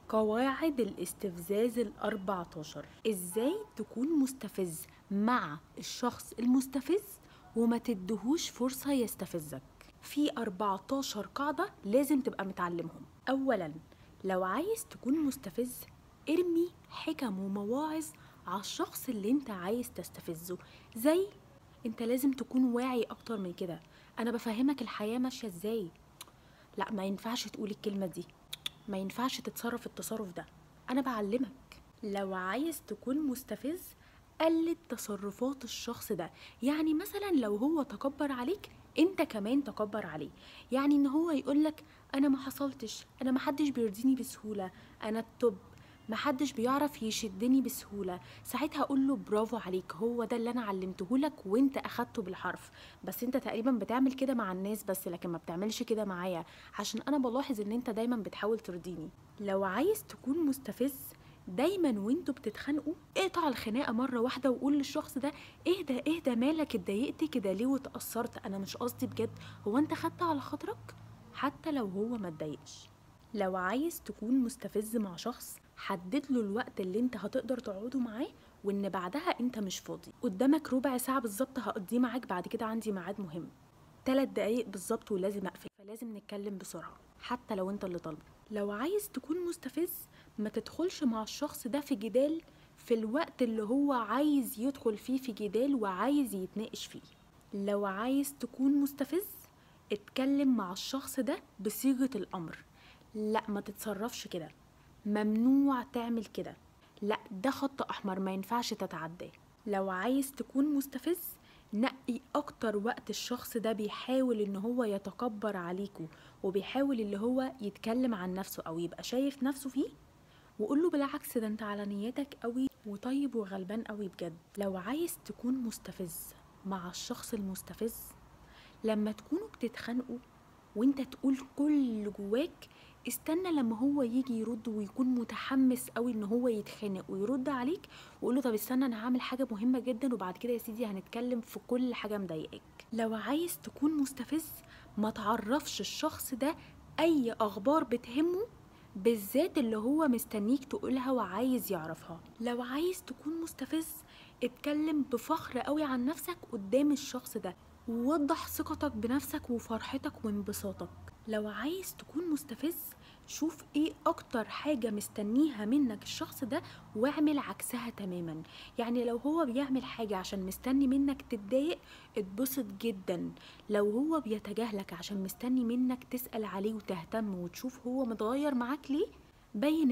قواعد الاستفزاز ال14. ازاي تكون مستفز مع الشخص المستفز وما تدهوش فرصة يستفزك؟ في 14 قاعدة لازم تبقى متعلمهم. اولا، لو عايز تكون مستفز ارمي حكم ومواعظ على الشخص اللي انت عايز تستفزه. زي: انت لازم تكون واعي اكتر من كده، انا بفهمك الحياة ماشية ازاي. لا، ما ينفعش تقول الكلمة دي، ما ينفعش تتصرف التصرف ده، انا بعلمك. لو عايز تكون مستفز قلد تصرفات الشخص ده. يعني مثلا لو هو تكبر عليك انت كمان تكبر عليه. يعني ان هو يقولك انا ما حصلتش، انا ما حدش بيرضيني بسهولة، انا التوب، ما حدش بيعرف يشدني بسهولة، ساعتها اقول له برافو عليك، هو ده اللي انا علمته لك وانت اخدته بالحرف. بس انت تقريبا بتعمل كده مع الناس بس، لكن ما بتعملش كده معايا، عشان انا بلاحظ ان انت دايما بتحاول ترضيني. لو عايز تكون مستفز دايما وانتوا بتتخانقوا اقطع الخناقه مره واحده وقول للشخص ده اهدى اهدى، مالك اتضايقت كده ليه واتاثرت، انا مش قصدي بجد، هو انت خدت على خاطرك؟ حتى لو هو ما اتضايقش. لو عايز تكون مستفز مع شخص حدد له الوقت اللي انت هتقدر تقعده معاه، وان بعدها انت مش فاضي، قدامك ربع ساعه بالظبط هقضيه معاك، بعد كده عندي ميعاد مهم، 3 دقايق بالظبط ولازم اقفل، فلازم نتكلم بسرعه حتى لو انت اللي طالبه. لو عايز تكون مستفز ما تدخلش مع الشخص ده في جدال في الوقت اللي هو عايز يدخل فيه في جدال وعايز يتناقش فيه. لو عايز تكون مستفز اتكلم مع الشخص ده بصيغة الأمر، لا ما تتصرفش كده، ممنوع تعمل كده، لا ده خط أحمر ما ينفعش تتعداه. لو عايز تكون مستفز نقي اكتر وقت الشخص ده بيحاول ان هو يتكبر عليكوا وبيحاول اللي هو يتكلم عن نفسه او يبقى شايف نفسه فيه، وقوله بالعكس ده انت على نيتك قوي وطيب وغلبان قوي بجد. لو عايز تكون مستفز مع الشخص المستفز لما تكونوا بتتخانقوا وانت تقول كل اللي جواك، استنى لما هو يجي يرد ويكون متحمس قوي ان هو يتخانق ويرد عليك، وقوله طب استنى انا هعمل حاجة مهمة جدا وبعد كده يا سيدي هنتكلم في كل حاجة مضايقاك. لو عايز تكون مستفز ما تعرفش الشخص ده اي اخبار بتهمه، بالذات اللي هو مستنيك تقولها وعايز يعرفها. لو عايز تكون مستفز اتكلم بفخر قوي عن نفسك قدام الشخص ده، ووضح ثقتك بنفسك وفرحتك وانبساطك. لو عايز تكون مستفز شوف ايه اكتر حاجة مستنيها منك الشخص ده واعمل عكسها تماما. يعني لو هو بيعمل حاجة عشان مستني منك تتضايق اتبسط جدا، لو هو بيتجاهلك عشان مستني منك تسأل عليه وتهتم وتشوف هو متغير معاك ليه، بين